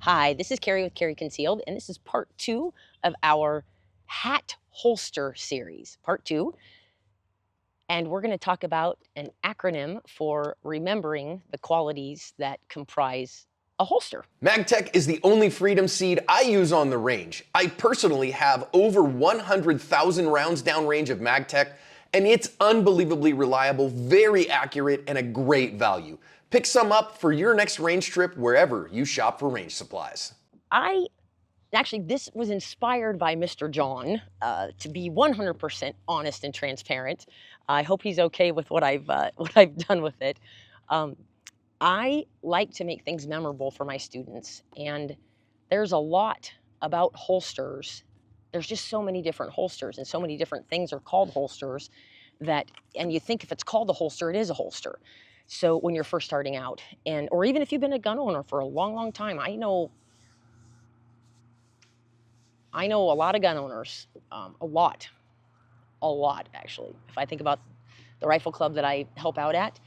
Hi, this is Carrie with Carrie Concealed, and this is part 2 of our hat holster series, part 2. And we're going to talk about an acronym for remembering the qualities that comprise a holster. MagTech is the only freedom seed I use on the range. I personally have over 100,000 rounds downrange of MagTech, and it's unbelievably reliable, very accurate, and a great value. Pick some up for your next range trip wherever you shop for range supplies. This was inspired by Mr. John, to be 100% honest and transparent. I hope he's okay with what I've done with it. I like to make things memorable for my students, and there's a lot about holsters. There's just so many different holsters, and so many different things are called holsters and you think if it's called a holster, it is a holster. So when you're first starting out, or even if you've been a gun owner for a long, long time, I know a lot of gun owners, a lot actually. If I think about the rifle club that I help out at,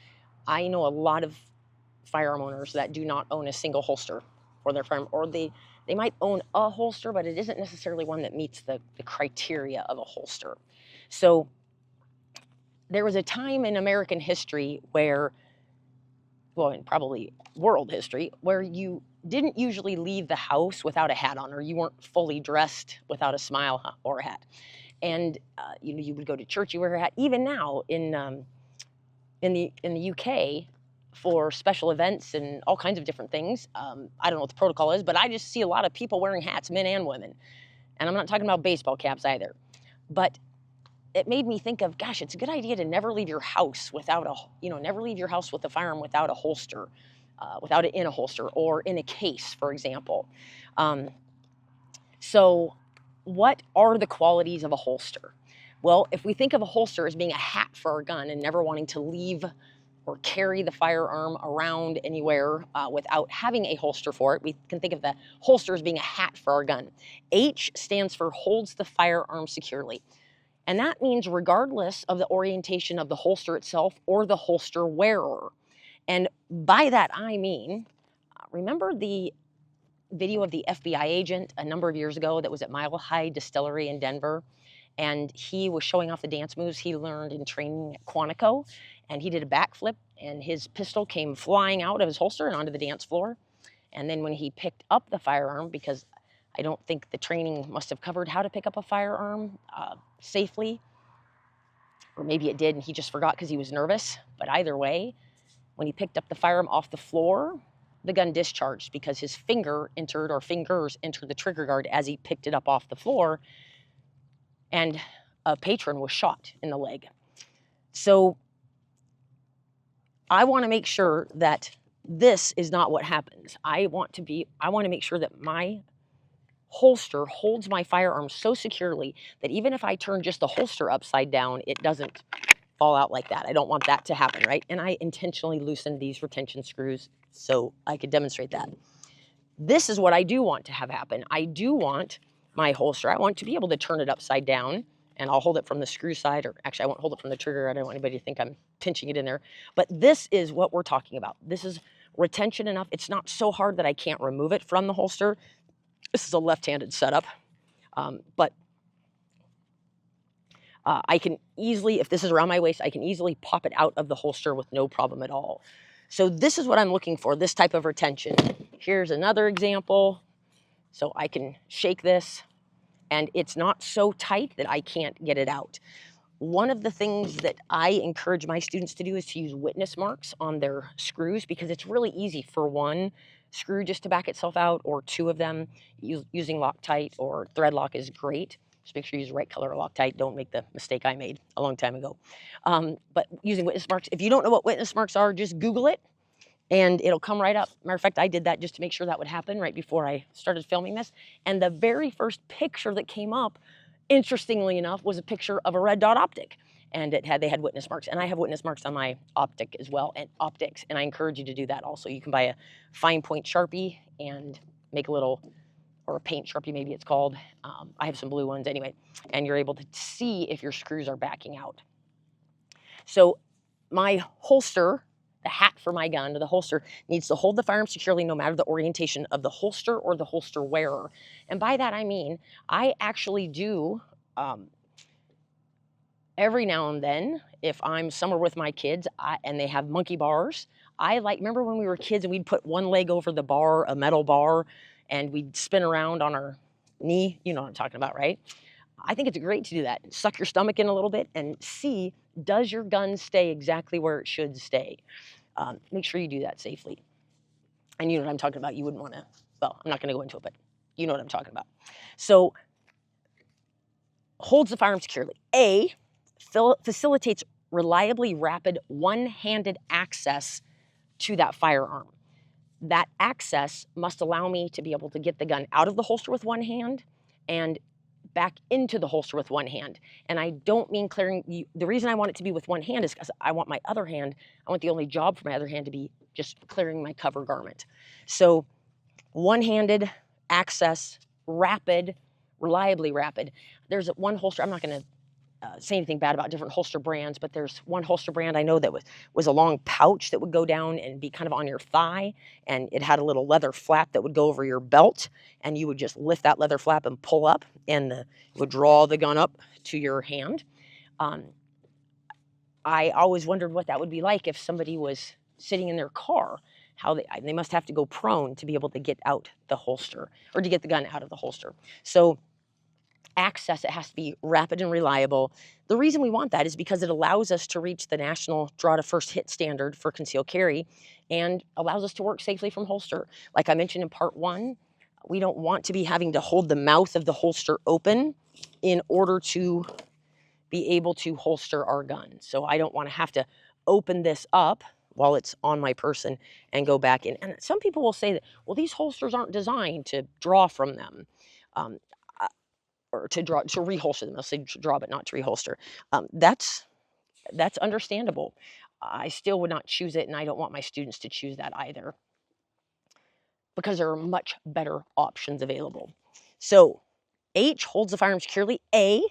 I know a lot of firearm owners that do not own a single holster for their firearm, or they might own a holster, but it isn't necessarily one that meets the criteria of a holster. So there was a time in American history where, well, and probably world history, where you didn't usually leave the house without a hat on, or you weren't fully dressed without a smile or a hat. And you would go to church, you wear a hat. Even now in the UK, for special events and all kinds of different things, I don't know what the protocol is, but I just see a lot of people wearing hats, men and women. And I'm not talking about baseball caps either. But it made me think of, gosh, it's a good idea to never leave your house without never leave your house with a firearm without a holster, without it in a holster or in a case, for example. So what are the qualities of a holster? Well, if we think of a holster as being a hat for our gun and never wanting to leave or carry the firearm around anywhere without having a holster for it, we can think of the holster as being a hat for our gun. H stands for holds the firearm securely. And that means regardless of the orientation of the holster itself or the holster wearer. And by that, I mean, remember the video of the FBI agent a number of years ago that was at Mile High Distillery in Denver? And he was showing off the dance moves he learned in training at Quantico. And he did a backflip, and his pistol came flying out of his holster and onto the dance floor. And then when he picked up the firearm, because I don't think the training must have covered how to pick up a firearm safely, or maybe it did and he just forgot because he was nervous. But either way, when he picked up the firearm off the floor, the gun discharged because his fingers entered the trigger guard as he picked it up off the floor, and a patron was shot in the leg. So I want to make sure that this is not what happens. I want to make sure that my holster holds my firearm so securely that even if I turn just the holster upside down, it doesn't fall out like that. I don't want that to happen, right? And I intentionally loosened these retention screws so I could demonstrate that. This is what I do want to have happen. I do want my holster, I want to be able to turn it upside down, and I'll hold it from the screw side, or actually I won't hold it from the trigger. I don't want anybody to think I'm pinching it in there. But this is what we're talking about. This is retention enough. It's not so hard that I can't remove it from the holster. This is a left-handed setup, but I can easily, if this is around my waist, I can easily pop it out of the holster with no problem at all. So this is what I'm looking for, this type of retention. Here's another example. So I can shake this, and it's not so tight that I can't get it out. One of the things that I encourage my students to do is to use witness marks on their screws, because it's really easy for one screw just to back itself out, or two of them. Using Loctite or thread lock is great. Just make sure you use the right color of Loctite. Don't make the mistake I made a long time ago. But using witness marks, if you don't know what witness marks are, just Google it and it'll come right up. Matter of fact, I did that just to make sure that would happen right before I started filming this. And the very first picture that came up, interestingly enough, was a picture of a red dot optic. And they had witness marks. And I have witness marks on my optic as well, and optics. And I encourage you to do that also. You can buy a fine point Sharpie and make a little, or a paint Sharpie maybe it's called. I have some blue ones anyway. And you're able to see if your screws are backing out. So my holster the hat for my gun, or the holster, needs to hold the firearm securely no matter the orientation of the holster or the holster wearer. And by that I mean, I actually do, every now and then, if I'm somewhere with my kids and they have monkey bars, remember when we were kids and we'd put one leg over the bar, a metal bar, and we'd spin around on our knee? You know what I'm talking about, right? I think it's great to do that. Suck your stomach in a little bit and see, does your gun stay exactly where it should stay? Make sure you do that safely. And you know what I'm talking about. You wouldn't want to, well, I'm not going to go into it, but you know what I'm talking about. So, holds the firearm securely. A, facilitates reliably rapid one-handed access to that firearm. That access must allow me to be able to get the gun out of the holster with one hand and back into the holster with one hand. And I don't mean clearing, the reason I want it to be with one hand is because I want my other hand, I want the only job for my other hand to be just clearing my cover garment. So one-handed access, rapid, reliably rapid. There's one holster, I'm not going to say anything bad about different holster brands, but there's one holster brand I know that was a long pouch that would go down and be kind of on your thigh, and it had a little leather flap that would go over your belt, and you would just lift that leather flap and pull up, and it would draw the gun up to your hand. I always wondered what that would be like if somebody was sitting in their car, how they must have to go prone to be able to get out the holster, or to get the gun out of the holster. So access, it has to be rapid and reliable. The reason we want that is because it allows us to reach the national draw to first hit standard for concealed carry and allows us to work safely from holster. Like I mentioned in part 1, we don't want to be having to hold the mouth of the holster open in order to be able to holster our gun. So I don't want to have to open this up while it's on my person and go back in. And some people will say that, well, these holsters aren't designed to draw from them. Or to reholster them. I'll say draw, but not to reholster. That's understandable. I still would not choose it, and I don't want my students to choose that either, because there are much better options available. So, H, holds the firearm securely. A,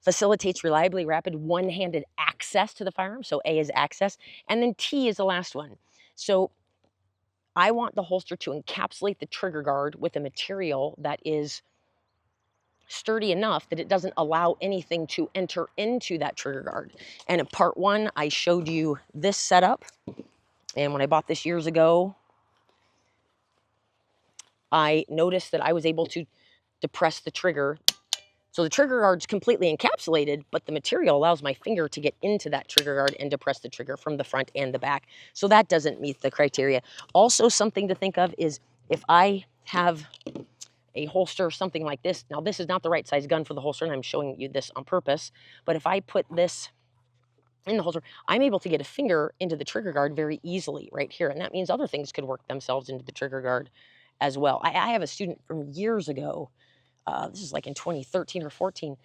facilitates reliably rapid one-handed access to the firearm. So A is access. And then T is the last one. So I want the holster to encapsulate the trigger guard with a material that is sturdy enough that it doesn't allow anything to enter into that trigger guard. And in part 1, I showed you this setup. And when I bought this years ago, I noticed that I was able to depress the trigger. So the trigger guard's completely encapsulated, but the material allows my finger to get into that trigger guard and depress the trigger from the front and the back. So that doesn't meet the criteria. Also, something to think of is if I have a holster, something like this. Now, this is not the right size gun for the holster, and I'm showing you this on purpose. But if I put this in the holster, I'm able to get a finger into the trigger guard very easily right here. And that means other things could work themselves into the trigger guard as well. I have a student from years ago, this is like in 2013 or 14,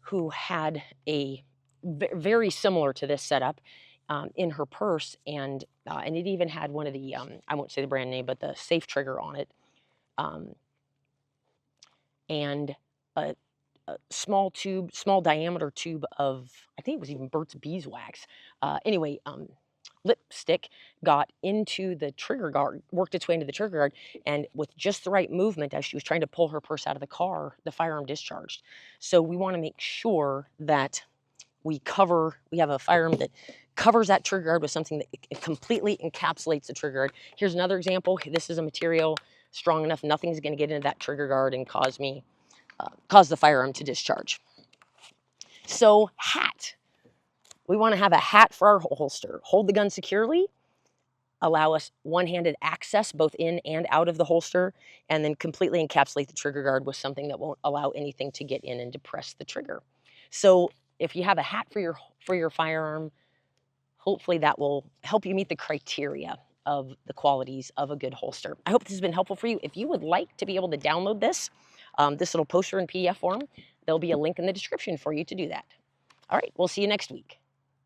who had a very similar to this setup in her purse. And it even had one of the, I won't say the brand name, but the safe trigger on it. And a small diameter tube of, I think it was even Burt's Beeswax. Anyway, lipstick got into the trigger guard, worked its way into the trigger guard, and with just the right movement, as she was trying to pull her purse out of the car, the firearm discharged. So we want to make sure that we have a firearm that covers that trigger guard with something that completely encapsulates the trigger guard. Here's another example. This is a material strong enough, nothing's going to get into that trigger guard and cause the firearm to discharge. So hat. We want to have a hat for our holster. Hold the gun securely, allow us one-handed access both in and out of the holster, and then completely encapsulate the trigger guard with something that won't allow anything to get in and depress the trigger. So if you have a hat for your firearm, hopefully that will help you meet the criteria of the qualities of a good holster. I hope this has been helpful for you. If you would like to be able to download this little poster in PDF form, there'll be a link in the description for you to do that. All right, we'll see you next week.